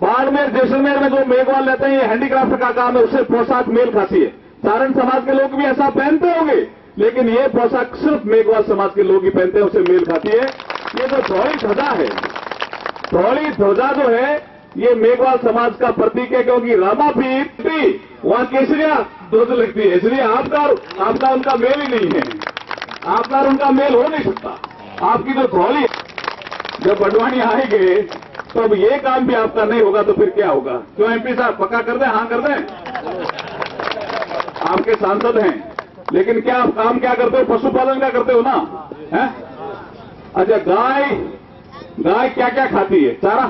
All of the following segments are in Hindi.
बाड़मेर जैसलमेर में जो मेघवाल रहते हैं, ये हैंडीक्राफ्ट का काम है, उससे पोशाक मेल खाती है। सारण समाज के लोग भी ऐसा पहनते होंगे, लेकिन ये पोशाक सिर्फ मेघवाल समाज के लोग ही पहनते हैं, उसे मेल खाती है। ये जो धौली ध्वजा है, धौली ध्वजा जो है, ये मेघवाल समाज का प्रतीक है, क्योंकि रामापीर वहां केसरिया ध्वज लगती है, इसलिए आपका उनका मेल ही नहीं है, आपका उनका मेल हो नहीं सकता। आपकी जो धौली, जब बडवानी आएंगे तो अब ये काम भी आपका नहीं होगा तो फिर क्या होगा? क्यों एमपी साहब, पक्का कर दें? हाँ कर दें। आपके सांसद हैं, लेकिन क्या आप काम क्या करते हो? पशुपालन का करते हो ना? है? अच्छा, गाय क्या क्या खाती है? चारा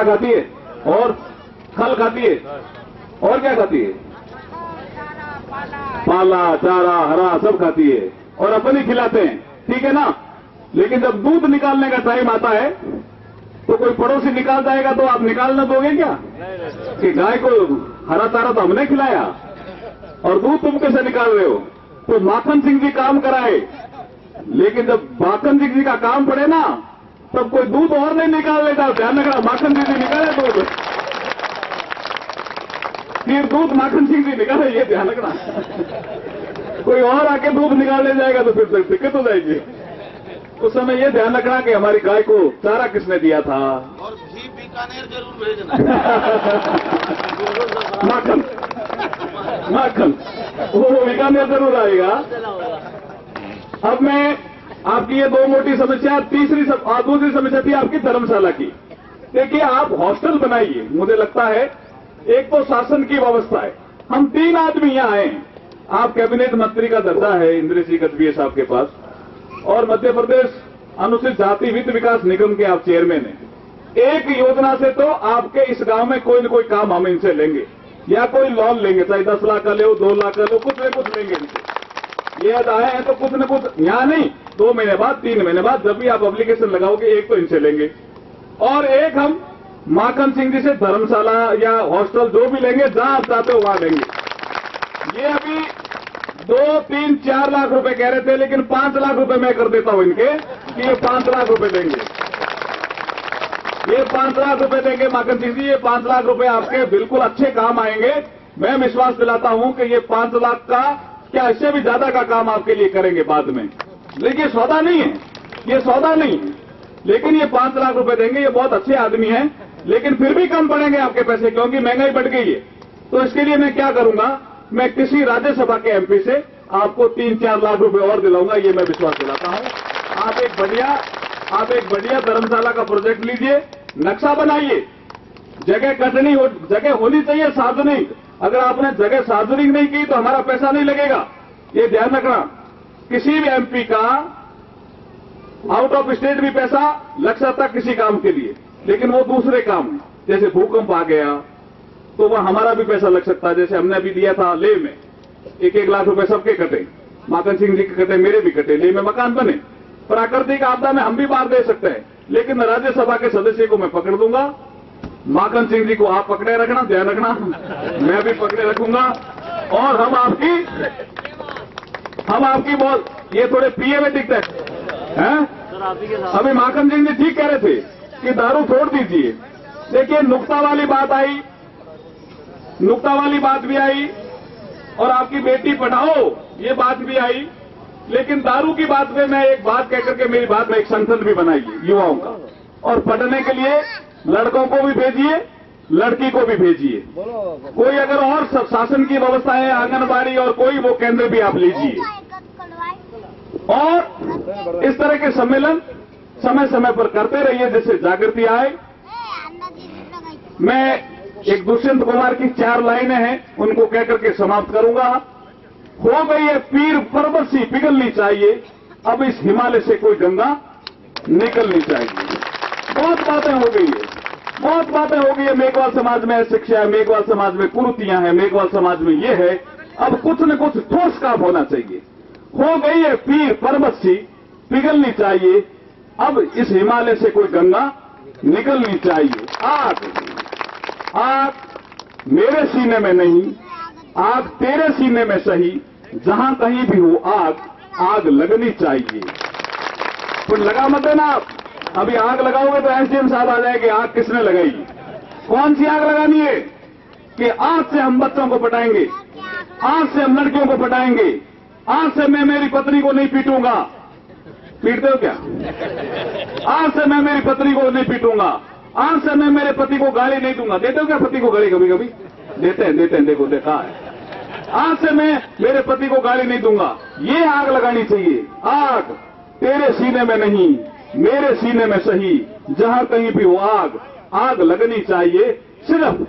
खाती है, और खल खाती है, और क्या खाती है? पाला, चारा, हरा सब खाती है, और अपन ही खिलाते हैं, ठीक है ना? लेकिन जब दूध निकालने का टाइम आता है तो कोई पड़ोसी निकाल जाएगा तो आप निकाल न दोगे क्या? कि गाय को हरा चारा तो हमने खिलाया और दूध तुम कैसे निकाल रहे हो? तो माखन सिंह जी काम कराए, लेकिन जब माखन सिंह जी का काम पड़े ना, तब कोई दूध और नहीं निकाल लेता। ध्यान रखना, माखन सिंह जी निकाले दूध, फिर दूध माखन सिंह जी निकाले, ये ध्यान रखना। कोई और आके दूध निकाल ले जाएगा तो फिर दिक्कत हो जाएगी। उस समय ये ध्यान रखना कि हमारी गाय को चारा किसने दिया था। और घी बीकानेर जरूर भेजना। माखन वो बीकानेर जरूर आएगा। अब मैं आपकी ये दो मोटी समस्या, दूसरी समस्या थी आपकी धर्मशाला की। देखिए, आप हॉस्टल बनाइए, मुझे लगता है एक तो शासन की व्यवस्था है, हम 3 आदमी यहाँ आए, आप कैबिनेट मंत्री का दर्जा है इंद्र सिंह गजभिये साहब के पास, और मध्य प्रदेश अनुसूचित जाति वित्त विकास निगम के आप चेयरमैन हैं। एक योजना से तो आपके इस गांव में कोई न कोई काम हम इनसे लेंगे, या कोई लोन लेंगे, चाहे 10 लाख का लो, 2 लाख का लो, कुछ न कुछ लेंगे इनसे। ये आए हैं तो कुछ न कुछ, यहां नहीं, 2 महीने बाद, 3 महीने बाद, जब भी आप एप्लीकेशन लगाओगे, एक तो इनसे लेंगे, और एक हम माखन सिंह जी से धर्मशाला या हॉस्टल जो भी लेंगे, जहां आप चाहते हो वहां लेंगे। ये अभी 2, 3, 4 लाख रुपए कह रहे थे, लेकिन 5 लाख रुपए मैं कर देता हूं इनके, कि ये 5 लाख रुपए देंगे, ये 5 लाख रुपए देंगे माखन सिंह जी। ये 5 लाख रुपए आपके बिल्कुल अच्छे काम आएंगे। मैं विश्वास दिलाता हूं कि ये 5 लाख का क्या, इससे भी ज्यादा का काम आपके लिए करेंगे बाद में। लेकिन सौदा नहीं है, ये सौदा नहीं है, लेकिन ये 5 लाख रुपए देंगे। ये बहुत अच्छे आदमी हैं, लेकिन फिर भी कम पड़ेंगे आपके पैसे, क्योंकि महंगाई बढ़ गई है। तो इसके लिए मैं क्या करूंगा, मैं किसी राज्यसभा के एमपी से आपको 3-4 लाख रुपए और दिलाऊंगा, ये मैं विश्वास दिलाता हूं। आप एक बढ़िया धर्मशाला का प्रोजेक्ट लीजिए, नक्शा बनाइए, जगह होनी चाहिए सार्वजनिक। अगर आपने जगह सार्वजनिक नहीं की तो हमारा पैसा नहीं लगेगा, ये ध्यान रखना। किसी भी एमपी का आउट ऑफ स्टेट भी पैसा लग सकता किसी काम के लिए, लेकिन वो दूसरे काम, जैसे भूकंप आ गया तो वह हमारा भी पैसा लग सकता है। जैसे हमने अभी दिया था लेह में, 1-1 लाख रुपए सबके कटे, माखन सिंह जी के कटे, मेरे भी कटे, लेह में मकान बने। प्राकृतिक आपदा में हम भी बाहर दे सकते हैं, लेकिन राज्यसभा के सदस्य को मैं पकड़ दूंगा, माखन सिंह जी को आप पकड़े रखना, ध्यान रखना, मैं भी पकड़े रखूंगा। और हम आपकी बहुत, ये थोड़े पिए में दिखते हैं। अभी माखन सिंह जी ठीक कह रहे थे कि दारू छोड़ दीजिए। देखिए, नुक्ता वाली बात भी आई, और आपकी बेटी पढ़ाओ ये बात भी आई, लेकिन दारू की बात में मैं एक बात कहकर के मेरी बात में एक संगठन भी बनाइए युवाओं का, और पढ़ने के लिए लड़कों को भी भेजिए, लड़की को भी भेजिए। कोई अगर और शासन की व्यवस्था है, आंगनबाड़ी और कोई, वो केंद्र भी आप लीजिए। और इस तरह के सम्मेलन समय समय पर करते रहिए, जिससे जागृति आए। मैं एक दुष्यंत कुमार की 4 लाइनें हैं, उनको कहकर के समाप्त करूंगा। हो गई है पीर पर्वत सी पिघलनी चाहिए, अब इस हिमालय से कोई गंगा निकलनी चाहिए। बहुत बातें हो गई है, मेघवाल समाज में शिक्षा है, मेघवाल समाज में कुरीतियां हैं, मेघवाल समाज में ये है। अब कुछ न कुछ ठोस काम होना चाहिए। हो गई है पीर पर्वत सी पिघलनी चाहिए, अब इस हिमालय से कोई गंगा निकलनी चाहिए। आग मेरे सीने में नहीं, आग तेरे सीने में सही, जहां कहीं भी हो आग लगनी चाहिए। तो लगा मत देना आप, अभी आग लगाओगे तो एसडीएम साहब आ जाएंगे, आग किसने लगाई, कौन सी आग लगानी है कि आज से हम बच्चों को पटाएंगे, आज से हम लड़कियों को पटाएंगे, आज से मैं मेरी पत्नी को नहीं पीटूंगा। पीटते हो क्या? आज से मैं मेरी पत्नी को नहीं पीटूंगा, आज से मैं मेरे पति को गाली नहीं दूंगा। देते हो क्या पति को गाली? कभी कभी देते हैं, देखो देखा है। आज से मैं मेरे पति को गाली नहीं दूंगा। ये आग लगानी चाहिए। आग तेरे सीने में नहीं, मेरे सीने में सही, जहां कहीं भी हो आग, आग लगनी चाहिए। सिर्फ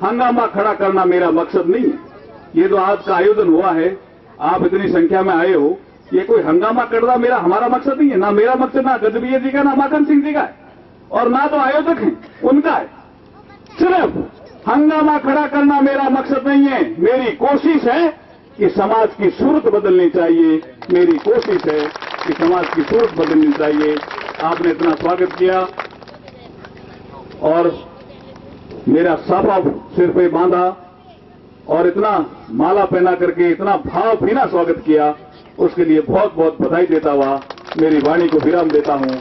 हंगामा खड़ा करना मेरा मकसद नहीं है। ये जो आज का आयोजन हुआ है, आप इतनी संख्या में आए हो, ये कोई हंगामा करना हमारा मकसद नहीं है। ना मेरा मकसद, ना गजबीय जी का, ना माखन सिंह जी का है, और ना तो आयोजक हैं उनका है। सिर्फ हंगामा खड़ा करना मेरा मकसद नहीं है। मेरी कोशिश है कि समाज की सूरत बदलनी चाहिए, मेरी कोशिश है कि समाज की सूरत बदलनी चाहिए। आपने इतना स्वागत किया और मेरा साफा सिर पे बांधा और इतना माला पहना करके इतना भावभीना स्वागत किया, उसके लिए बहुत बहुत बधाई देता हुआ मेरी वाणी को विराम देता हूं।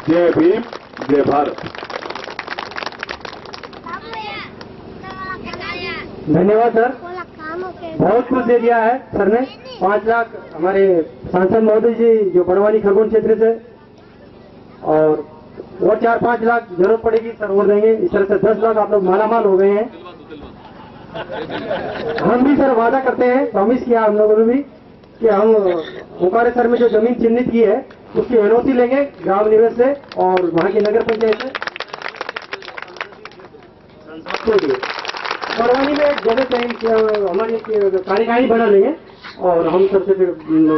जय भीम, जय भारत। धन्यवाद सर, बहुत कुछ दे दिया है सर ने। 5 लाख हमारे सांसद महोदय जी जो बड़वानी खरगोन क्षेत्र से, और 4-5 लाख जरूरत पड़ेगी सर और देंगे। इस तरह से 10 लाख आप लोग मालामाल हो गए हैं। हम भी सर वादा करते हैं, प्रॉमिस किया हम लोगों ने भी कि हम ओंकारेश्वर में जो जमीन चिन्हित की है उसकी एनओसी लेंगे ग्राम निवेश से और वहां की नगर पंचायत से। बड़वानी में एक जगह कहीं हमारी कार्यकारिणी बना लेंगे और हम सर से फिर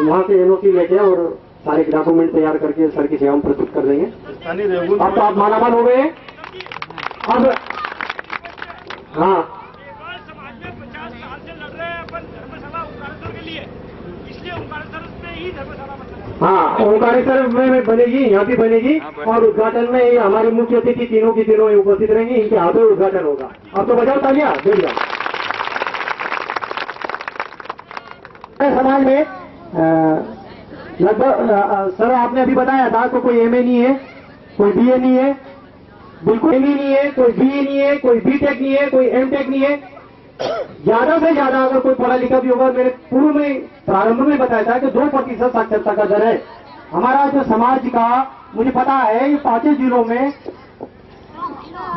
वहां से एनओसी लेके और सारे डॉक्यूमेंट तैयार करके सर की सेवा में प्रस्तुत कर देंगे। अब तो आप मालामाल हो गए। अब हाँ, हाँ, ओंकारेश्वर में बनेगी, यहाँ भी बनेगी और उद्घाटन में ये हमारे मुख्य अतिथि तीनों की तीनों उपस्थित रहेंगे। इनके हाथों उद्घाटन होगा। अब तो बजाओ तालियां, देख जाओ। समाज में लगभग सर आपने अभी बताया था तो कोई एमए नहीं है, कोई बीए नहीं है, बिल्कुल एमए नहीं है, कोई बीए नहीं है, कोई बीटेक नहीं है, कोई एमटेक नहीं है। ज्यादा से ज्यादा अगर कोई पढ़ा लिखा भी होगा, मेरे पूर्व में प्रारंभ में बताया था कि 2% साक्षरता का दर है हमारा जो समाज का। मुझे पता है ये 5 जिलों में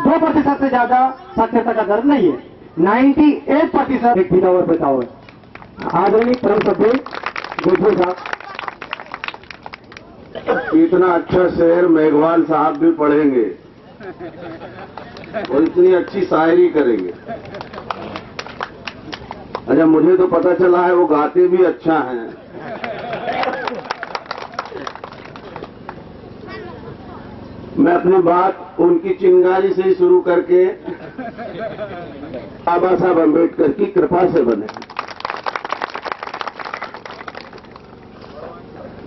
2% से ज्यादा साक्षरता का दर नहीं है। 98% एक पिता हुआ पिता हुआ। आदरणीय परम सभ्य गुजर साहब, इतना अच्छा शेर मेघवाल साहब भी पढ़ेंगे और इतनी अच्छी शायरी करेंगे। अच्छा, मुझे तो पता चला है वो गाते भी अच्छा हैं। मैं अपनी बात उनकी चिंगारी से ही शुरू करके बाबा साहब अम्बेडकर की कृपा से बने।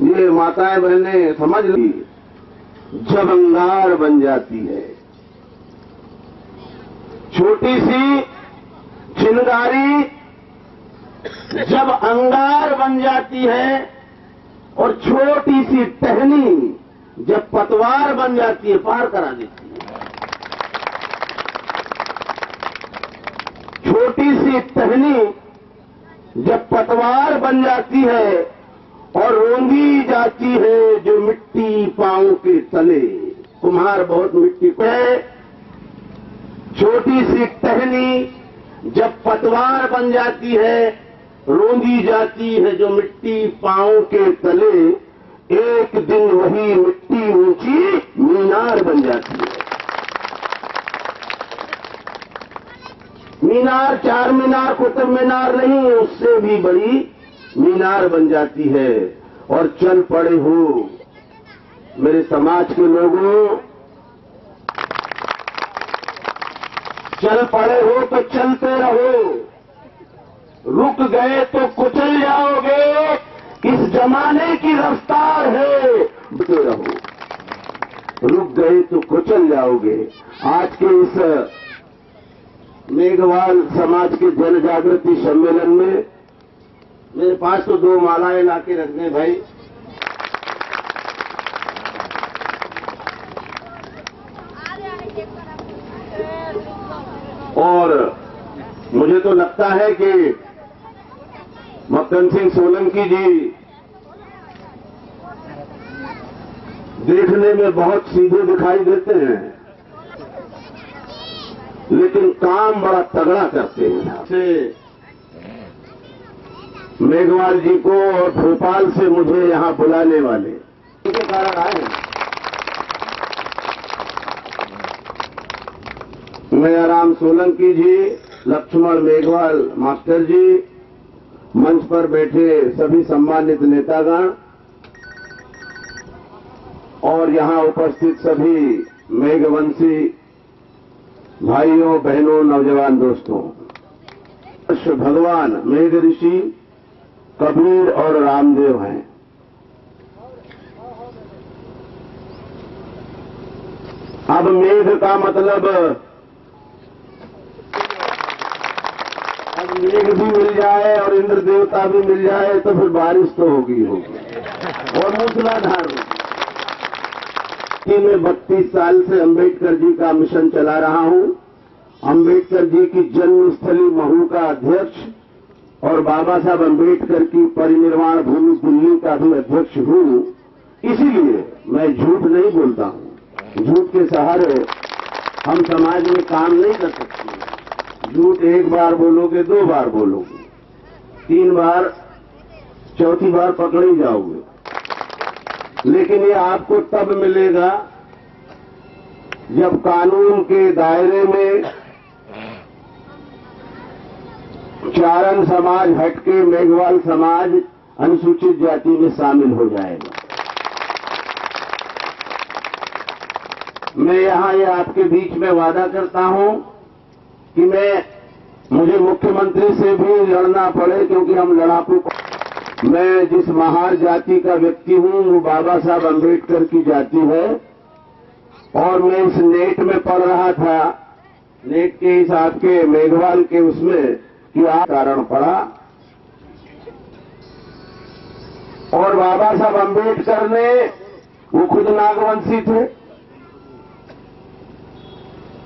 ये माताएं बहनें समझ ली, जब अंगार बन जाती है, छोटी सी चिंगारी जब अंगार बन जाती है और छोटी सी टहनी जब पतवार बन जाती है, पार करा देती है। छोटी सी टहनी जब पतवार बन जाती है और रोंगी जाती है जो मिट्टी पांव के तले। कुम्हार बहुत मिट्टी को है। छोटी सी टहनी जब पतवार बन जाती है, रोंदी जाती है जो मिट्टी पांव के तले, एक दिन वही मिट्टी ऊंची मीनार बन जाती है। मीनार चार मीनार, कुतुब मीनार नहीं, उससे भी बड़ी मीनार बन जाती है। और चल पड़े हो मेरे समाज के लोगों, चल पड़े हो तो चलते रहो, रुक गए तो कुचल जाओगे, इस जमाने की रफ्तार है, बढ़ते रहो। रुक गए तो कुचल जाओगे। आज के इस मेघवाल समाज के जन जागृति सम्मेलन में मेरे पास तो 2 मालाएं लाके रख दें भाई। और मुझे तो लगता है कि मक्खन सिंह सोलंकी जी देखने में बहुत सीधे दिखाई देते हैं, लेकिन काम बड़ा तगड़ा करते हैं। से मेघवाल जी को और भोपाल से मुझे यहां बुलाने वाले के कारण आए हैं। मेहराम सोलंकी जी, लक्ष्मण मेघवाल मास्टर जी, मंच पर बैठे सभी सम्मानित नेतागण और यहां उपस्थित सभी मेघवंशी भाइयों बहनों नौजवान दोस्तों, भगवान मेघ ऋषि कबीर और रामदेव हैं। अब मेघ का मतलब अब मेघ भी मिल जाए और इंद्र देवता भी मिल जाए तो फिर बारिश तो होगी और मूसलाधार होगी। मैं 32 साल से अंबेडकर जी का मिशन चला रहा हूं। अंबेडकर जी की जन्मस्थली महू का अध्यक्ष और बाबा साहब अंबेडकर की परिनिर्वाण भूमि दिल्ली का भी अध्यक्ष हूं। इसीलिए मैं झूठ नहीं बोलता हूं। झूठ के सहारे हम समाज में काम नहीं कर सकते। झूठ एक बार बोलोगे, 2 बार बोलोगे, 3 बार, चौथी बार पकड़े जाओगे, लेकिन ये आपको तब मिलेगा जब कानून के दायरे में चारण समाज हटके मेघवाल समाज अनुसूचित जाति में शामिल हो जाएगा। मैं यहां ये आपके बीच में वादा करता हूं कि मुझे मुख्यमंत्री से भी लड़ना पड़े, क्योंकि हम लड़ाकू। मैं जिस महार जाति का व्यक्ति हूं वो बाबा साहब अंबेडकर की जाति है। और मैं इस नेट में पढ़ रहा था, नेट के इस आपके मेघवाल के उसमें कि आ कारण पड़ा। और बाबा साहब अंबेडकर ने, वो खुद नागवंशी थे,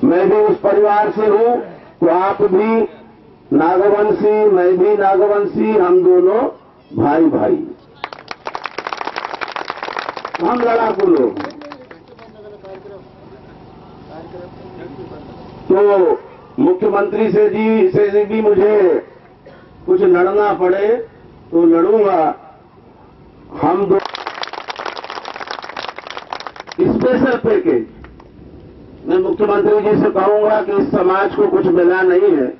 मैं भी उस परिवार से हूं, तो आप भी नागवंशी, मैं भी नागवंशी, हम दोनों भाई भाई, हम लड़ाकू लोग। तो मुख्यमंत्री से भी मुझे कुछ लड़ना पड़े तो लड़ूंगा। हम दो स्पेशल पैकेज, मैं मुख्यमंत्री जी से कहूंगा कि इस समाज को कुछ मिला नहीं है,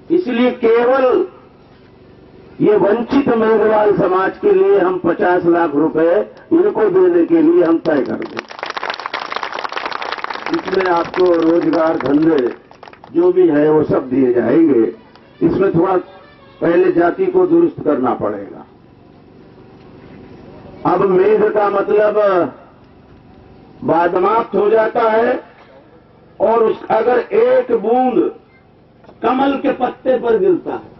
इसलिए केवल ये वंचित मेघवाल समाज के लिए हम 50 लाख रुपए इनको देने के लिए हम तय कर दें। इसमें आपको रोजगार, धंधे जो भी है वो सब दिए जाएंगे। इसमें थोड़ा पहले जाति को दुरुस्त करना पड़ेगा। अब मेघ का मतलब बादमाप्त हो जाता है, और अगर एक बूंद कमल के पत्ते पर गिरता है,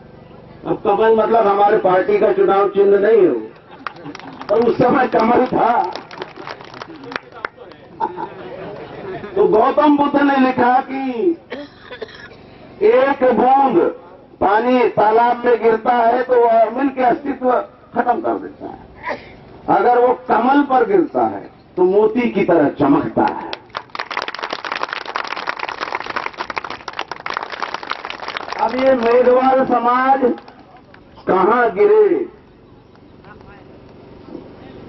अब कमल मतलब हमारे पार्टी का चुनाव चिन्ह नहीं है, तो उस समय कमल था। तो गौतम बुद्ध ने लिखा कि एक बूंद पानी तालाब में गिरता है तो वह अमीन के अस्तित्व खत्म कर देता है, अगर वो कमल पर गिरता है तो मोती की तरह चमकता है। अब ये मेघवाल समाज कहां गिरे,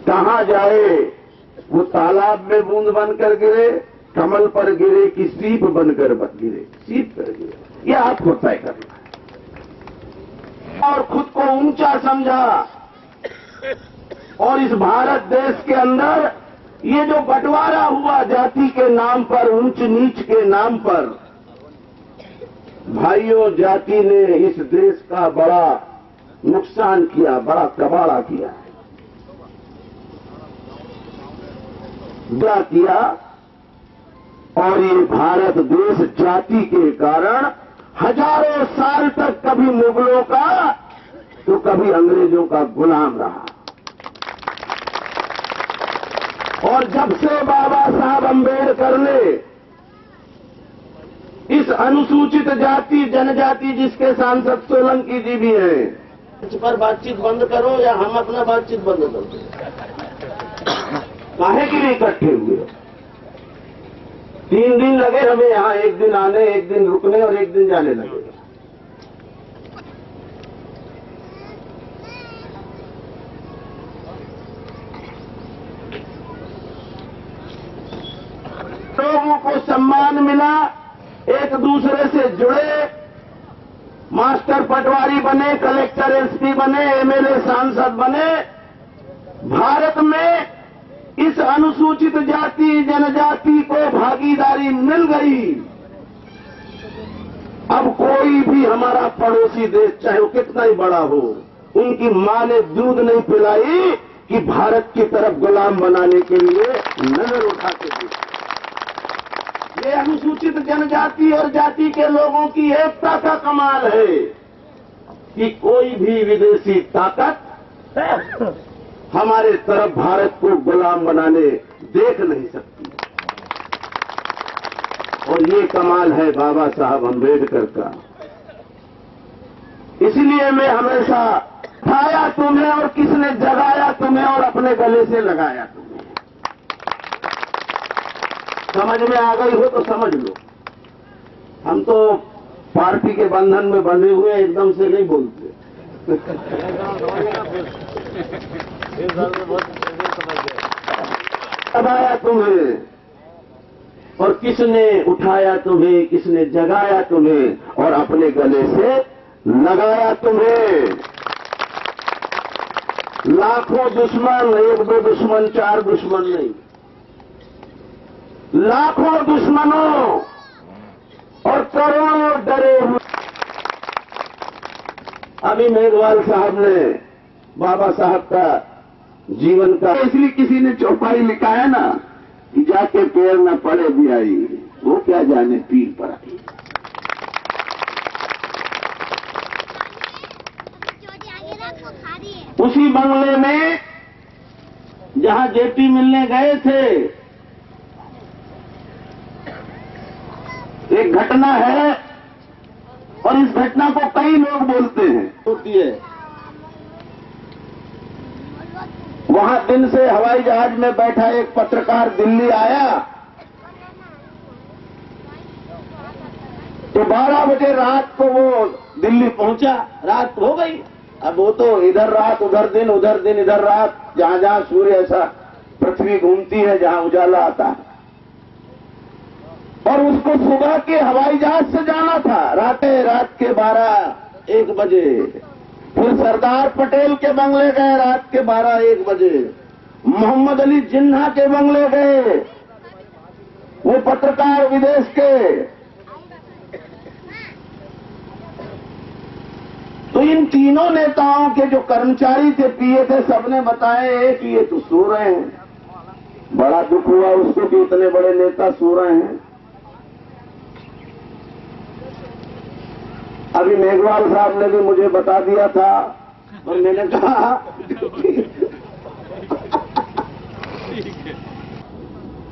कहां जाए? वो तालाब में बूंद बनकर गिरे, कमल पर गिरे कि सीप बनकर गिरे? सीप पर गिरे, यह आपको तय करना है। और खुद को ऊंचा समझा, और इस भारत देश के अंदर ये जो बंटवारा हुआ जाति के नाम पर, ऊंच नीच के नाम पर, भाइयों जाति ने इस देश का बड़ा नुकसान किया, बड़ा कबाड़ा किया, बुरा किया। और ये भारत देश जाति के कारण हजारों साल तक कभी मुगलों का तो कभी अंग्रेजों का गुलाम रहा। और जब से बाबा साहब अंबेडकर ने इस इस अनुसूचित जाति जनजाति जिसके सांसद सोलंकी जी भी हैं, इस पर बातचीत बंद करो या हम अपना बातचीत बंद कर दो। काहे के लिए इकट्ठे हुए? 3 दिन लगे हमें यहाँ, 1 दिन आने, 1 दिन रुकने और 1 दिन जाने लगे। लोगों को सम्मान मिला, एक दूसरे से जुड़े, मास्टर पटवारी बने, कलेक्टर एसपी बने, एमएलए सांसद बने। भारत में इस अनुसूचित जाति जनजाति को भागीदारी मिल गई। अब कोई भी हमारा पड़ोसी देश, चाहे वो कितना ही बड़ा हो, उनकी मां ने दूध नहीं पिलाई कि भारत की तरफ गुलाम बनाने के लिए नजर उठा के दी। ये अनुसूचित जनजाति और जाति के लोगों की एकता का कमाल है कि कोई भी विदेशी ताकत हमारे तरफ भारत को गुलाम बनाने देख नहीं सकती। और ये कमाल है बाबा साहब अम्बेडकर का। इसलिए मैं हमेशा उठाया तुम्हें और किसने जगाया तुम्हें और अपने गले से लगाया तुम्हें। समझ में आ गई हो तो समझ लो। हम तो पार्टी के बंधन में बंधे हुए एकदम से नहीं बोलते। जगाया तुम्हें और किसने उठाया तुम्हें, किसने जगाया तुम्हें और अपने गले से लगाया तुम्हें। लाखों दुश्मन, 1-2 दुश्मन, 4 दुश्मन नहीं, लाखों दुश्मनों और करोड़ों डरे हुए। अभी मेघवाल साहब ने बाबा साहब का जीवन का, इसलिए किसी ने चौपाई लिखा है ना कि जाके पैर न पड़े भी आई, वो क्या जाने पीर पर आई। उसी बंगले में जहां जेपी मिलने गए थे, एक घटना है और इस घटना को कई लोग बोलते हैं होती है। वहां दिन से हवाई जहाज में बैठा एक पत्रकार दिल्ली आया तो 12 बजे रात को वो दिल्ली पहुंचा। रात हो गई, अब वो तो इधर रात उधर दिन, उधर दिन इधर रात, जहां जहां सूर्य ऐसा पृथ्वी घूमती है, जहां उजाला आता है। और उसको सुबह के हवाई जहाज से जाना था, रात के 12-1 बजे। फिर सरदार पटेल के बंगले गए रात के 12-1 बजे। मोहम्मद अली जिन्ना के बंगले गए, वो पत्रकार विदेश के। तो इन तीनों नेताओं के जो कर्मचारी थे, पीए थे, सबने बताए कि ये तो सो रहे हैं। बड़ा दुख हुआ उसको कि इतने बड़े नेता सो रहे हैं। अभी मेघवाल साहब ने भी मुझे बता दिया था और मैंने कहा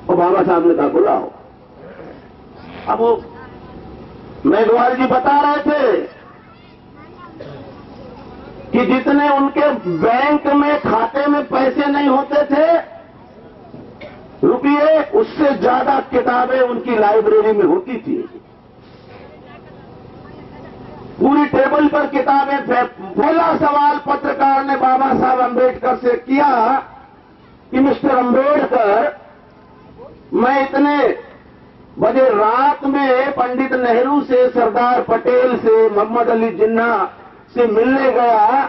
और बाबा साहब ने कहा बुलाओ। अब वो मेघवाल जी बता रहे थे कि जितने उनके बैंक में खाते में पैसे नहीं होते थे रुपये, उससे ज्यादा किताबें उनकी लाइब्रेरी में होती थी। पूरी टेबल पर किताबें। पहला सवाल पत्रकार ने बाबा साहब अम्बेडकर से किया कि मिस्टर अम्बेडकर, मैं इतने बजे रात में पंडित नेहरू से, सरदार पटेल से, मोहम्मद अली जिन्ना से मिलने गया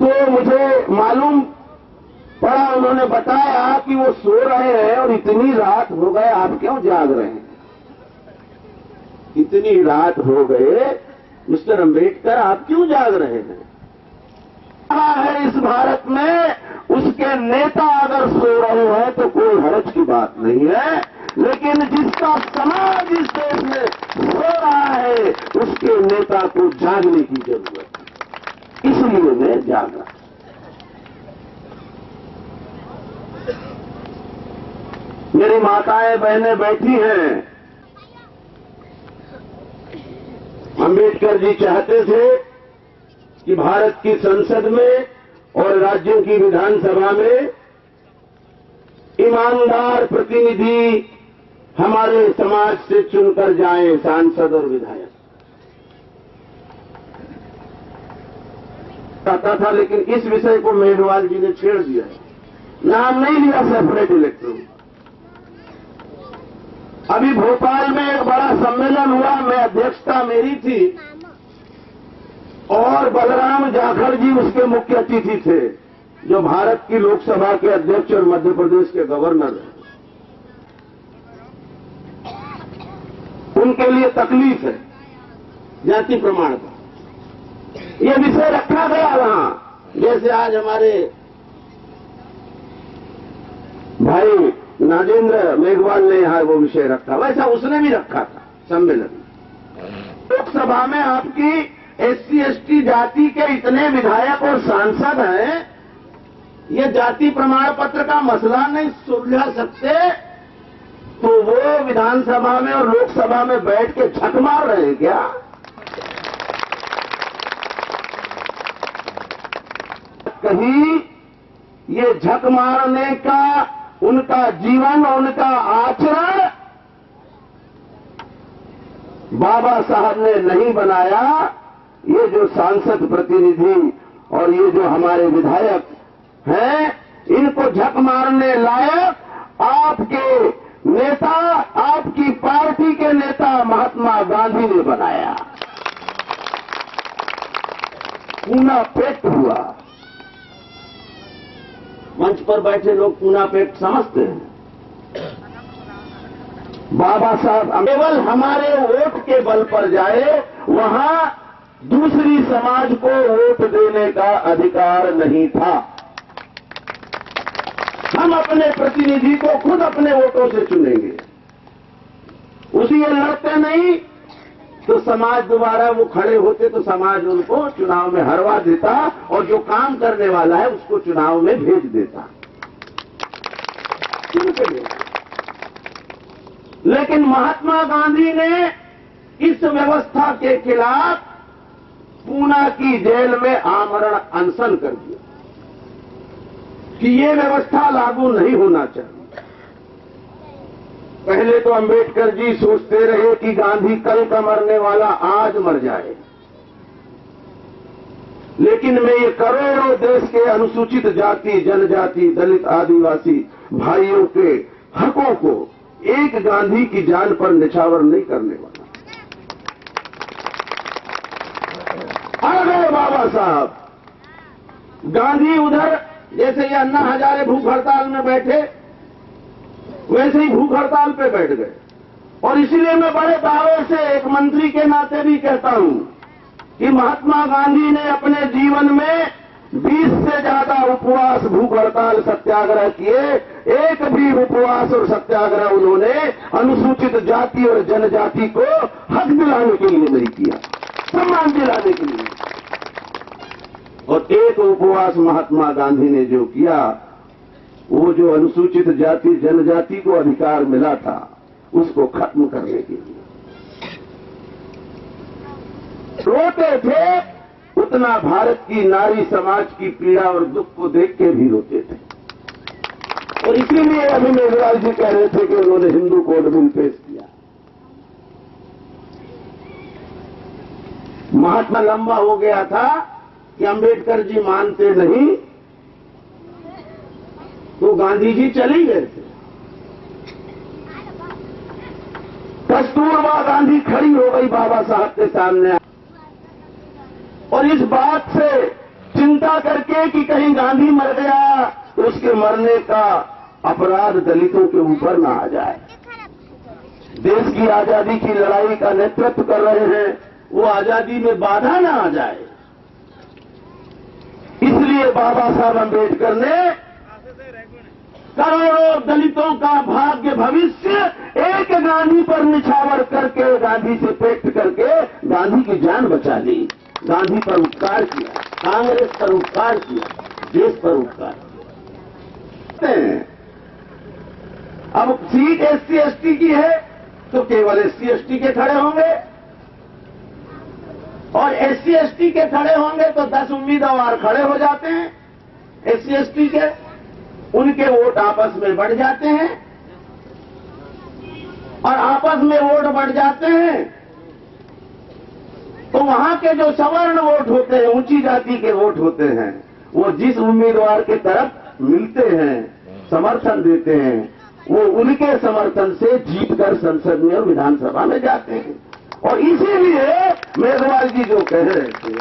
तो मुझे मालूम पड़ा, उन्होंने बताया कि वो सो रहे हैं और इतनी रात हो गए, आप क्यों जाग रहे हैं? इतनी रात हो गए मिस्टर अम्बेडकर, आप क्यों जाग रहे हैं? है इस भारत में उसके नेता अगर सो रहे हैं तो कोई हर्ज की बात नहीं है, लेकिन जिसका समाज इस देश में सो रहा है उसके नेता को जागने की जरूरत है। इसलिए मैं जाग रहा। मेरी माताएं बहनें बैठी हैं, अंबेडकर जी चाहते थे कि भारत की संसद में और राज्यों की विधानसभा में ईमानदार प्रतिनिधि हमारे समाज से चुनकर जाएं, सांसद और विधायक। कहता था, लेकिन इस विषय को मेघवाल जी ने छेड़ दिया, नाम नहीं लिया सेपरेट इलेक्टोरल। अभी भोपाल में एक बड़ा सम्मेलन हुआ, मैं अध्यक्षता मेरी थी और बलराम जाखड़ जी उसके मुख्य अतिथि थे, जो भारत की लोकसभा के अध्यक्ष और मध्य प्रदेश के गवर्नर हैं। उनके लिए तकलीफ है जाति प्रमाण का, ये विषय रखा गया वहां। जैसे आज हमारे भाई नागेंद्र मेघवाल ने यहां वो विषय रखा, वैसा उसने भी रखा था सम्मेलन में। लोकसभा में आपकी एससी एसटी जाति के इतने विधायक और सांसद हैं, ये जाति प्रमाण पत्र का मसला नहीं सुलझा सकते, तो वो विधानसभा में और लोकसभा में बैठ के झक मार रहे हैं क्या? कहीं ये झक मारने का उनका जीवन, उनका आचरण बाबा साहब ने नहीं बनाया। ये जो सांसद प्रतिनिधि और ये जो हमारे विधायक हैं, इनको झक मारने लायक आपके नेता, आपकी पार्टी के नेता महात्मा गांधी ने बनाया। पूना पेट हुआ। मंच पर बैठे लोग पूना पेट समझते हैं। बाबा साहब केवल हमारे वोट के बल पर जाए, वहां दूसरी समाज को वोट देने का अधिकार नहीं था। हम अपने प्रतिनिधि को खुद अपने वोटों से चुनेंगे, उसी लड़ते नहीं तो समाज दोबारा वो खड़े होते तो समाज उनको चुनाव में हरवा देता और जो काम करने वाला है उसको चुनाव में भेज देता। लेकिन महात्मा गांधी ने इस व्यवस्था के खिलाफ पूना की जेल में आमरण अनशन कर दिया कि ये व्यवस्था लागू नहीं होना चाहिए। पहले तो अंबेडकर जी सोचते रहे कि गांधी कल का मरने वाला आज मर जाए, लेकिन मैं ये करोड़ों देश के अनुसूचित जाति, जनजाति, दलित, आदिवासी भाइयों के हकों को एक गांधी की जान पर निछावर नहीं करने वाला। आ गए बाबा साहब। गांधी उधर जैसे ये अन्ना हजारे भूख हड़ताल में बैठे, वैसे ही भूख हड़ताल पे बैठ गए। और इसलिए मैं बड़े दावे से एक मंत्री के नाते भी कहता हूं कि महात्मा गांधी ने अपने जीवन में 20 से ज्यादा उपवास, भूख हड़ताल, सत्याग्रह किए। एक भी उपवास और सत्याग्रह उन्होंने अनुसूचित जाति और जनजाति को हक दिलाने के लिए नहीं किया, सम्मान दिलाने के लिए। और एक उपवास महात्मा गांधी ने जो किया, वो जो अनुसूचित जाति जनजाति को अधिकार मिला था उसको खत्म करने के लिए। रोते थे उतना भारत की नारी समाज की पीड़ा और दुख को देख के भी रोते थे। और इसीलिए अभी मेघवाल जी कह रहे थे कि उन्होंने हिंदू कोड बिल पेश किया। महात्मा लंबा हो गया था कि अंबेडकर जी मानते नहीं, तो गांधी जी चले गए थे। कस्तूरबा गांधी खड़ी हो गई बाबा साहब के सामने और इस बात से चिंता करके कि कहीं गांधी मर गया तो उसके मरने का अपराध दलितों के ऊपर ना आ जाए। देश की आजादी की लड़ाई का नेतृत्व कर रहे हैं, वो आजादी में बाधा ना आ जाए, इसलिए बाबा साहब अंबेडकर ने करोड़ों दलितों का भाग्य भविष्य एक गांधी पर निछावर करके, गांधी से पेट करके गांधी की जान बचा ली। गांधी पर उपकार किया, कांग्रेस पर उपकार किया, देश पर उपकार किया। अब सीट एससी एसटी की है तो केवल एससी एसटी के खड़े होंगे, और SC ST के खड़े होंगे तो 10 उम्मीदवार खड़े हो जाते हैं SC ST के, उनके वोट आपस में बढ़ जाते हैं, और आपस में वोट बढ़ जाते हैं तो वहां के जो सवर्ण वोट होते हैं, ऊंची जाति के वोट होते हैं, वो जिस उम्मीदवार के तरफ मिलते हैं, समर्थन देते हैं, वो उनके समर्थन से जीतकर संसद में और विधानसभा में जाते हैं। और इसीलिए मेघवाल जी जो कह रहे थे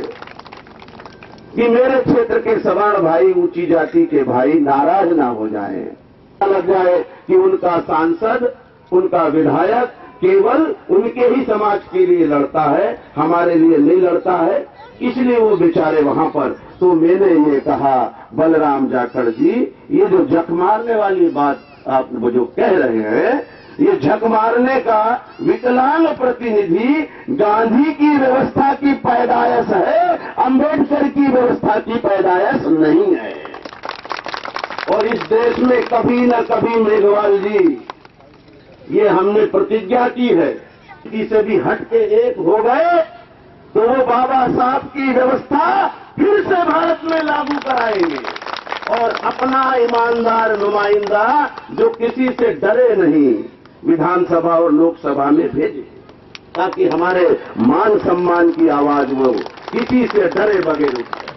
कि मेरे क्षेत्र के सवर्ण भाई, ऊंची जाति के भाई नाराज ना हो जाएं, लग जाए कि उनका सांसद, उनका विधायक केवल उनके ही समाज के लिए लड़ता है, हमारे लिए नहीं लड़ता है, इसलिए वो बेचारे वहां पर। तो मैंने ये कहा, बलराम जाखड़ जी, ये जो झक मारने वाली बात आप जो कह रहे हैं, ये झक मारने का विकलांग प्रतिनिधि गांधी की व्यवस्था की पैदाइश है, अंबेडकर की व्यवस्था की पैदाइश नहीं है। और इस देश में कभी न कभी मेघवाल जी, ये हमने प्रतिज्ञा की है, इसे भी हट के एक हो गए तो वो बाबा साहब की व्यवस्था फिर से भारत में लागू कराएंगे और अपना ईमानदार नुमाइंदा जो किसी से डरे नहीं, विधानसभा और लोकसभा में भेजे, ताकि हमारे मान सम्मान की आवाज वो किसी से डरे बगैर उठाए।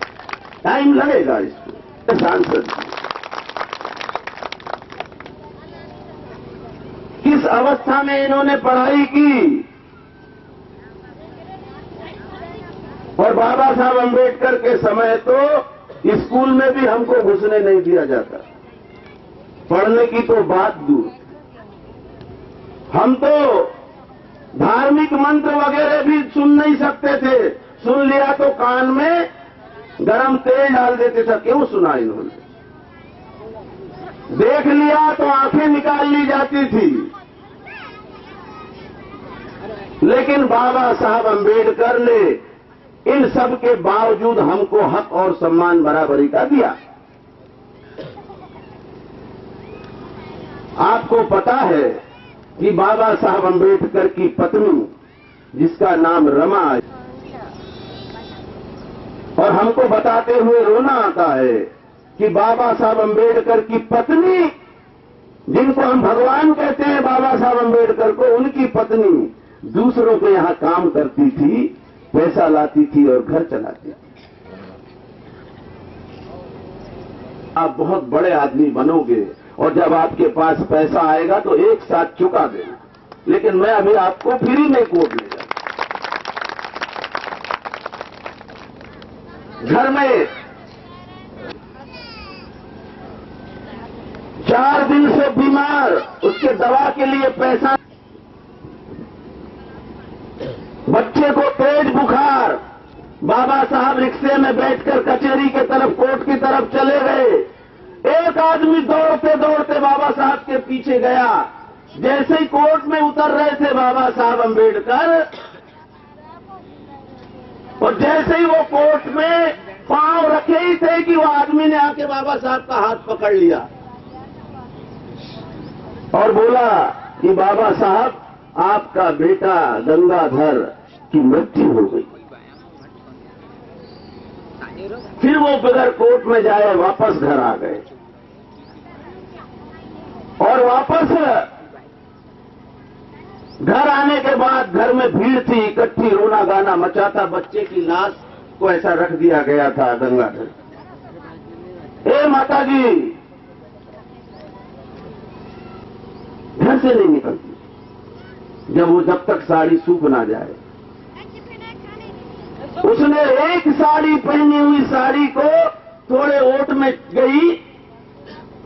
टाइम लगेगा इसको। सांसद किस अवस्था में इन्होंने पढ़ाई की, और बाबा साहब अंबेडकर के समय तो स्कूल में भी हमको घुसने नहीं दिया जाता, पढ़ने की तो बात दूर। हम तो धार्मिक मंत्र वगैरह भी सुन नहीं सकते थे, सुन लिया तो कान में गरम तेल डाल देते थे। क्यों सुना इन्होंने? देख लिया तो आंखें निकाल ली जाती थी। लेकिन बाबा साहब अंबेडकर ने इन सब के बावजूद हमको हक और सम्मान बराबरी का दिया। आपको पता है कि बाबा साहब अंबेडकर की पत्नी, जिसका नाम रमा है, और हमको बताते हुए रोना आता है कि बाबा साहब अंबेडकर की पत्नी, जिनको हम भगवान कहते हैं बाबा साहब अंबेडकर को, उनकी पत्नी दूसरों के यहां काम करती थी, पैसा लाती थी और घर चलाती थी। आप बहुत बड़े आदमी बनोगे और जब आपके पास पैसा आएगा तो एक साथ चुका देना, लेकिन मैं अभी आपको फ्री में कोर्ट ले जाऊंगा। घर में 4 दिन से बीमार, उसके दवा के लिए पैसा, बच्चे को तेज बुखार, बाबा साहब रिक्शे में बैठकर कचहरी के तरफ, कोर्ट की तरफ चले गए। एक आदमी दौड़ते दौड़ते बाबा साहब के पीछे गया। जैसे ही कोर्ट में उतर रहे थे बाबा साहब अंबेडकर, और जैसे ही वो कोर्ट में पांव रखे ही थे कि वो आदमी ने आके बाबा साहब का हाथ पकड़ लिया और बोला कि बाबा साहब, आपका बेटा गंगाधर की मृत्यु हो गई। फिर वो बगैर कोर्ट में जाए वापस घर आ गए, और वापस घर आने के बाद घर में भीड़ थी इकट्ठी, रोना गाना मचा था। बच्चे की लाश को ऐसा रख दिया गया था गंगाधर। ए माता जी, घर से नहीं निकलती जब तक साड़ी सूख ना जाए। उसने एक साड़ी पहनी हुई साड़ी को थोड़े ओट में गई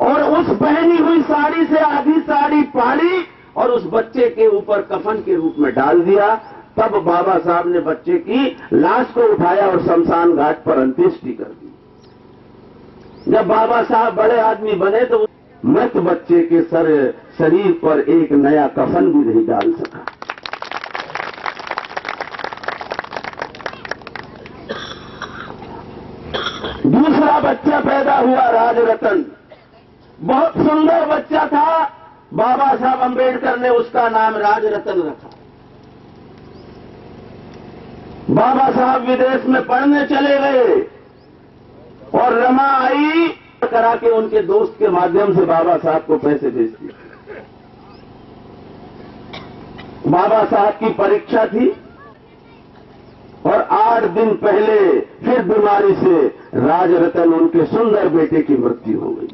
और उस पहनी हुई साड़ी से आधी साड़ी फाड़ी और उस बच्चे के ऊपर कफन के रूप में डाल दिया। तब बाबा साहब ने बच्चे की लाश को उठाया और शमशान घाट पर अंत्येष्टि कर दी। जब बाबा साहब बड़े आदमी बने तो मृत बच्चे के शरीर पर एक नया कफन भी नहीं डाल सका। दूसरा बच्चा पैदा हुआ राजरतन, बहुत सुंदर बच्चा था। बाबा साहब अंबेडकर ने उसका नाम राजरतन रखा। बाबा साहब विदेश में पढ़ने चले गए और रमा आई करा के उनके दोस्त के माध्यम से बाबा साहब को पैसे भेजती। बाबा साहब की परीक्षा थी और 8 दिन पहले फिर बीमारी से राजरतन उनके सुंदर बेटे की मृत्यु हो गई।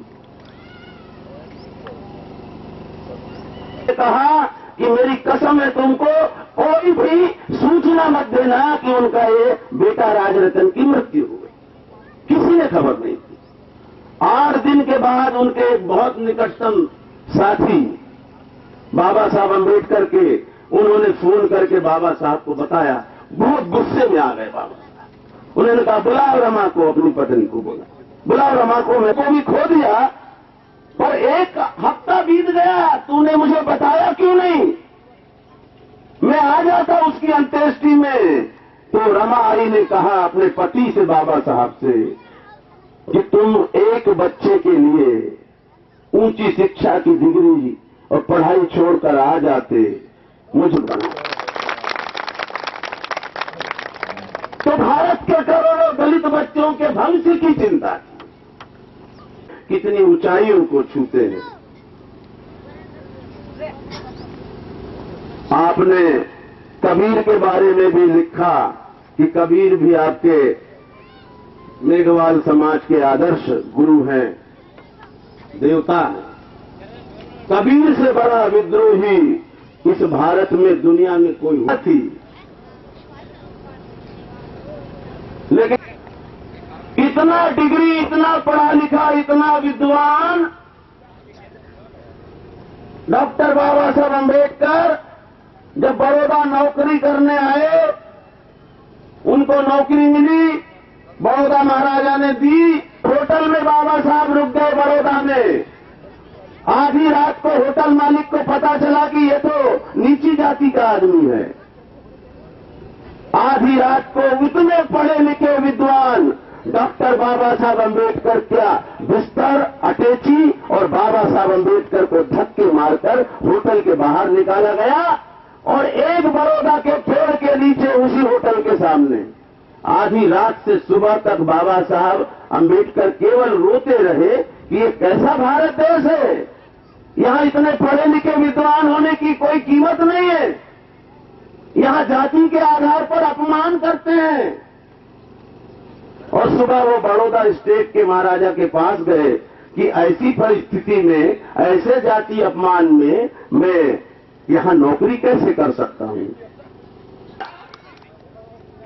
कहा कि मेरी कसम है तुमको कोई भी सूचना मत देना कि उनका ये बेटा राजरतन की मृत्यु हो गई। किसी ने खबर नहीं थी। 8 दिन के बाद उनके एक बहुत निकटतम साथी बाबा साहब अम्बेडकर के उन्होंने फोन करके बाबा साहब को बताया। बहुत गुस्से में आ गए बाबा साहब। उन्होंने कहा बुलाओ रमा को, अपनी पत्नी को बोला बुलाओ रमा को, मैं को भी खो दिया पर 1 हफ्ता बीत गया, तूने मुझे बताया क्यों नहीं? मैं आ जाता उसकी अंत्येष्टि में। तो रमा आई ने कहा अपने पति से बाबा साहब से कि तुम एक बच्चे के लिए ऊंची शिक्षा की डिग्री और पढ़ाई छोड़कर आ जाते, मुझे बना। तो भारत के करोड़ों दलित बच्चों के भविष्य की चिंता की। कितनी ऊंचाइयों को छूते हैं। आपने कबीर के बारे में भी लिखा कि कबीर भी आपके मेघवाल समाज के आदर्श गुरु हैं, देवता हैं। कबीर से बड़ा विद्रोही इस भारत में दुनिया में कोई न थी। लेकिन इतना डिग्री, इतना पढ़ा लिखा, इतना विद्वान डॉक्टर बाबा साहब अम्बेडकर जब बड़ौदा नौकरी करने आए, उनको नौकरी मिली, बड़ौदा महाराजा ने दी। होटल में बाबा साहब रुक गए बड़ौदा में। आधी रात को होटल मालिक को पता चला कि ये तो नीची जाति का आदमी है। आधी रात को इतने पढ़े लिखे विद्वान डॉक्टर बाबा साहब अम्बेडकर क्या बिस्तर, अटैची और बाबा साहब अम्बेडकर को धक्के मारकर होटल के बाहर निकाला गया और एक बड़ौदा के पेड़ के नीचे उसी होटल के सामने आधी रात से सुबह तक बाबा साहब अम्बेडकर केवल रोते रहे कि ये कैसा भारत देश है, यहां इतने पढ़े लिखे विद्वान होने की कोई कीमत नहीं है, यहां जाति के आधार पर अपमान करते हैं। और सुबह वो बड़ौदा स्टेट के महाराजा के पास गए कि ऐसी परिस्थिति में, ऐसे जाति अपमान में मैं यहां नौकरी कैसे कर सकता हूं?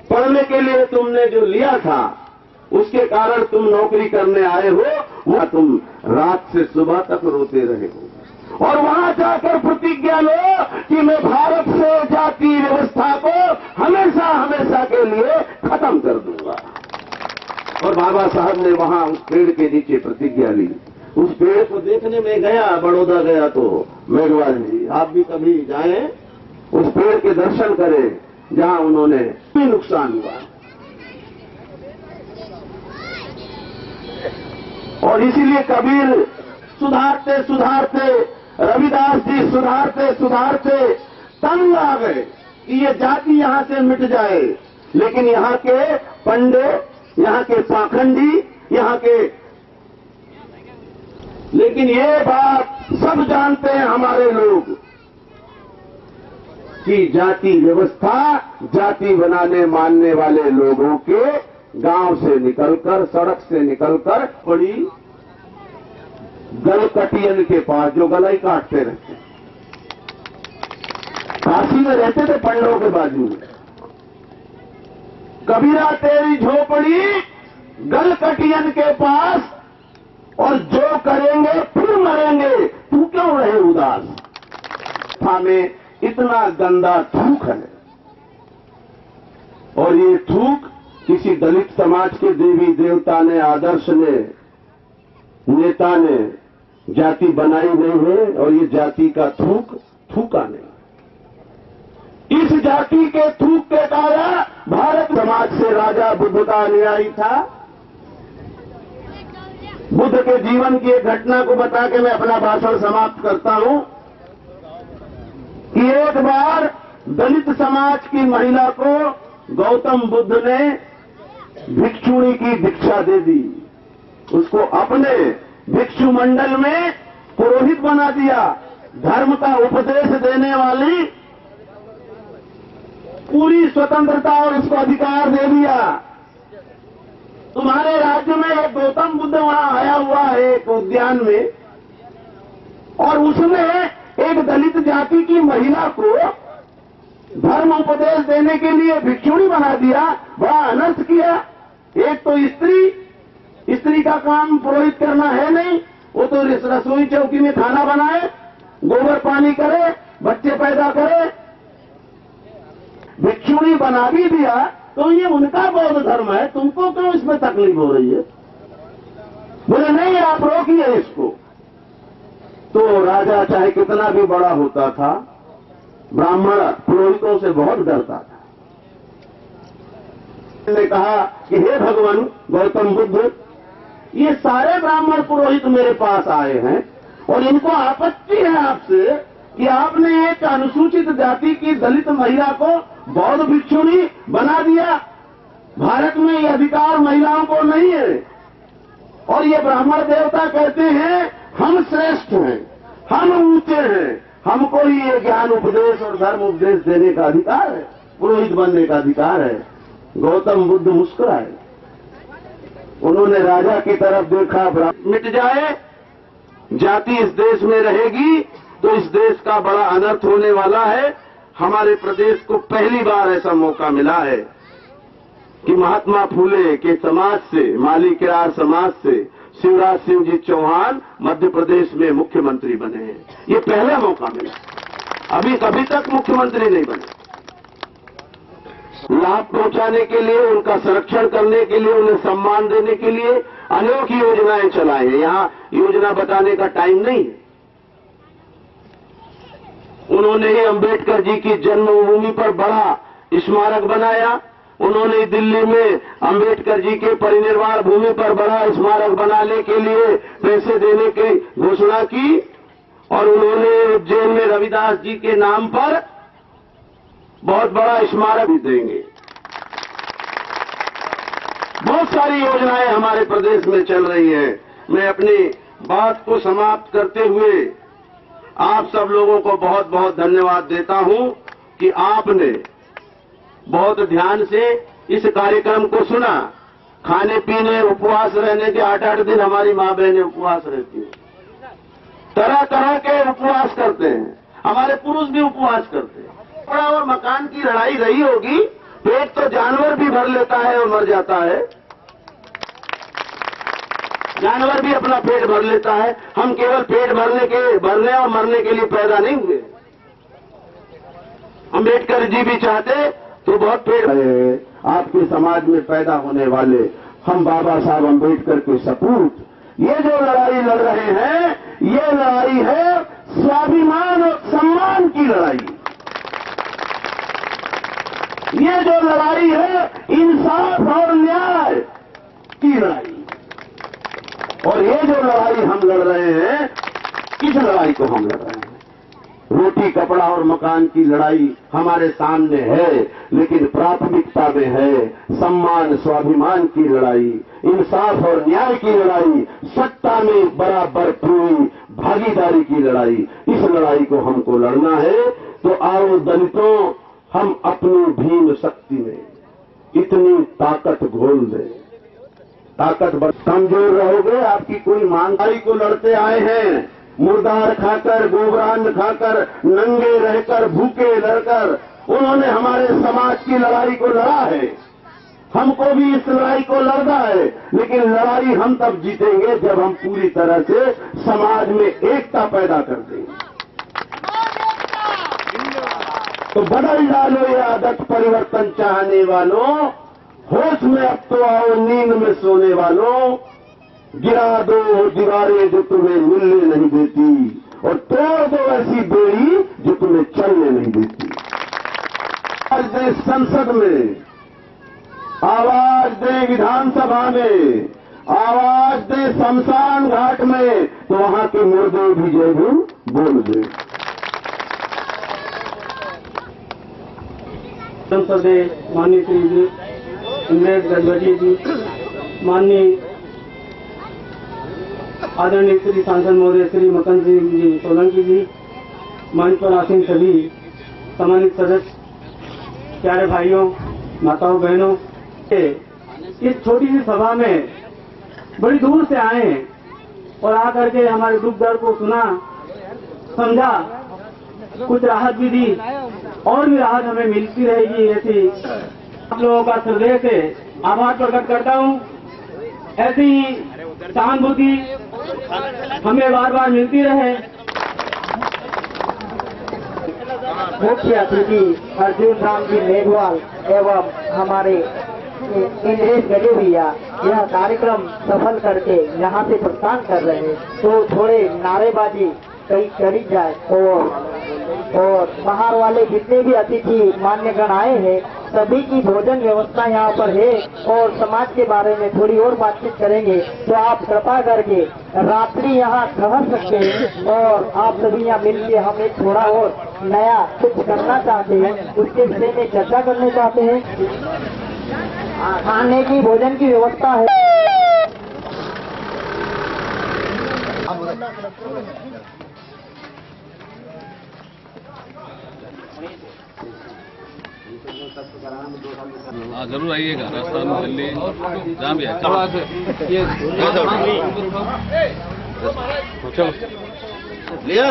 पढ़ने के लिए तुमने जो लिया था उसके कारण तुम नौकरी करने आए हो, वह तुम रात से सुबह तक रोते रहे हो। और वहां जाकर प्रतिज्ञा लो कि मैं भारत से जाति व्यवस्था को हमेशा हमेशा के लिए खत्म कर दूंगा। और बाबा साहब ने वहां उस पेड़ के नीचे प्रतिज्ञा ली। उस पेड़ को देखने में गया, बड़ौदा गया तो मेघवाल जी आप भी कभी जाएं, उस पेड़ के दर्शन करें जहां उन्होंने भी नुकसान हुआ। और इसीलिए कबीर सुधारते सुधारते, रविदास जी सुधारते सुधारते तंग आ गए कि ये जाति यहां से मिट जाए। लेकिन यहां के पंडित, यहां के पाखंडी, यहां के, लेकिन ये बात सब जानते हैं हमारे लोग कि जाति व्यवस्था जाति बनाने मानने वाले लोगों के गांव से निकलकर, सड़क से निकलकर बड़ी गलकटियन के पास जो गलाई काटते रहते, काशी में रहते थे पंडों के बाजू में, कबीरा तेरी झोपड़ी गलकटियन के पास और जो करेंगे फिर मरेंगे, तू क्यों रहे उदास। हमें इतना गंदा थूक है और ये थूक किसी दलित समाज के देवी देवता ने, आदर्श ने, नेता ने जाति बनाई नहीं है और ये जाति का थूक थूका नहीं। इस जाति के थूक के कारण भारत समाज से राजा बुद्ध का अनुयायी था। बुद्ध के जीवन की एक घटना को बता के मैं अपना भाषण समाप्त करता हूं कि एक बार दलित समाज की महिला को गौतम बुद्ध ने भिक्षुणी की दीक्षा दे दी, उसको अपने भिक्षु मंडल में पुरोहित बना दिया, धर्म का उपदेश देने वाली पूरी स्वतंत्रता और उसको अधिकार दे दिया। तुम्हारे राज्य में एक गौतम बुद्ध वहां आया हुआ है एक उद्यान में, और उसने एक दलित जाति की महिला को धर्म उपदेश देने के लिए भिक्षुणी बना दिया, बड़ा अनर्थ किया। एक तो स्त्री का काम पुरोहित करना है नहीं, वो तो रसोई चौकी में खाना बनाए, गोबर पानी करे, बच्चे पैदा करे। भिक्षुणी बना भी दिया तो ये उनका बौद्ध धर्म है, तुमको क्यों इसमें तकलीफ हो रही है? बोले नहीं, आप रोकिए इसको। तो राजा चाहे कितना भी बड़ा होता था, ब्राह्मण पुरोहितों से बहुत डरता था। ने कहा कि हे भगवान गौतम बुद्ध, ये सारे ब्राह्मण पुरोहित मेरे पास आए हैं और इनको आपत्ति है आपसे कि आपने एक अनुसूचित जाति की दलित महिला को बौद्ध भिक्षुणी बना दिया। भारत में ये अधिकार महिलाओं को नहीं है, और ये ब्राह्मण देवता कहते हैं हम श्रेष्ठ हैं, हम ऊंचे हैं, हमको ही ये ज्ञान उपदेश और धर्म उपदेश देने का अधिकार है, पुरोहित बनने का अधिकार है। गौतम बुद्ध मुस्कुराए, उन्होंने राजा की तरफ देखा, मिट जाए जाति इस देश में रहेगी तो इस देश का बड़ा अनर्थ होने वाला है। हमारे प्रदेश को पहली बार ऐसा मौका मिला है कि महात्मा फूले के समाज से, माली किरार समाज से शिवराज सिंह जी चौहान मध्य प्रदेश में मुख्यमंत्री बने हैं। ये पहला मौका मिला, अभी कभी तक मुख्यमंत्री नहीं बने। लाभ पहुंचाने के लिए, उनका संरक्षण करने के लिए, उन्हें सम्मान देने के लिए अनेक योजनाएं चलाई हैं। यहां योजना बताने का टाइम नहीं है। उन्होंने ही अंबेडकर जी की जन्मभूमि पर बड़ा स्मारक बनाया, उन्होंने दिल्ली में अंबेडकर जी के परिनिर्वाण भूमि पर बड़ा स्मारक बनाने के लिए पैसे देने की घोषणा की, और उन्होंने उज्जैन में रविदास जी के नाम पर बहुत बड़ा स्मारक भी देंगे। बहुत सारी योजनाएं हमारे प्रदेश में चल रही हैं। मैं अपनी बात को समाप्त करते हुए आप सब लोगों को बहुत बहुत धन्यवाद देता हूं कि आपने बहुत ध्यान से इस कार्यक्रम को सुना। खाने पीने उपवास रहने के 8-8 दिन हमारी माँ बहनें उपवास रहती हैं, तरह तरह के उपवास करते हैं, हमारे पुरुष भी उपवास करते हैं। कपड़ा और मकान की लड़ाई रही होगी, पेट तो जानवर भी भर लेता है और मर जाता है, जानवर भी अपना पेट भर लेता है। हम केवल पेट भरने और मरने के लिए पैदा नहीं हुए। अंबेडकर जी भी चाहते तो बहुत पेट भरे। आपके समाज में पैदा होने वाले हम बाबा साहब अंबेडकर के सपूत, ये जो लड़ाई लड़ रहे हैं, ये लड़ाई है स्वाभिमान और सम्मान की लड़ाई। ये जो लड़ाई है इंसाफ और न्याय की लड़ाई। और ये जो लड़ाई हम लड़ रहे हैं, किस लड़ाई को हम लड़ रहे हैं? रोटी कपड़ा और मकान की लड़ाई हमारे सामने है, लेकिन प्राथमिकता में है सम्मान स्वाभिमान की लड़ाई, इंसाफ और न्याय की लड़ाई, सत्ता में बराबर पूरी भागीदारी की लड़ाई। इस लड़ाई को हमको लड़ना है। तो आओ दलितों, हम अपनी भीम शक्ति में इतनी ताकत घोल दें, ताकत कमजोर रहोगे, आपकी कोई मांगदारी को लड़ते आए हैं, मुर्दार खाकर, गोबरान खाकर, नंगे रहकर, भूखे लड़कर उन्होंने हमारे समाज की लड़ाई को लड़ा है। हमको भी इस लड़ाई को लड़ना है, लेकिन लड़ाई हम तब जीतेंगे जब हम पूरी तरह से समाज में एकता पैदा कर देंगे। तो बदल डालो ये आदत परिवर्तन चाहने वालों, होश में अब तो आओ नींद में सोने वालों, गिरा दो दीवारें जो तुम्हें मिलने नहीं देती, और तोड़ दो ऐसी बेड़ी जो तुम्हें चलने नहीं देती। आज दें संसद में, आवाज दें विधानसभा में, आवाज दें शमशान घाट में, तो वहां के मुर्दे भी जय बोल दें। संसद माननीय श्री इंद्रेश गजबजी जी, माननीय आदरणीय श्री सांसद महोदय श्री मकन सिंह जी सोलंकी जी, मंच पर आसीन सभी सम्मानित सदस्य, प्यारे भाइयों, माताओं, बहनों, इस छोटी सी सभा में बड़ी दूर से आए हैं और आकर के हमारे दुख दर्द को सुना, समझा, कुछ राहत भी दी और भी राहत हमें मिलती रहेगी, ऐसी आप लोगों का हृदय से आभार प्रकट करता हूं। ऐसी सहानुभूति हमें बार बार मिलती रहे। मुख्य अतिथि अर्जुन राम जी मेघवाल एवं हमारे इंद्रेश गजे भैया यह कार्यक्रम सफल करके यहाँ से प्रस्थान कर रहे हैं, तो थोड़े नारेबाजी कहीं करी जाए और बाहर वाले जितने भी अतिथि मान्यगण आए हैं सभी की भोजन व्यवस्था यहाँ पर है और समाज के बारे में थोड़ी और बातचीत करेंगे, तो आप कृपा करके रात्रि यहाँ ठहर सकते हैं और आप सभी यहाँ मिलकर हम एक थोड़ा और नया कुछ करना चाहते हैं, उसके विषय में चर्चा करना चाहते हैं। खाने की भोजन की व्यवस्था है। हाँ जरूर आइएगा, राजस्थान दिल्ली जहाँ भी है। चलो लिया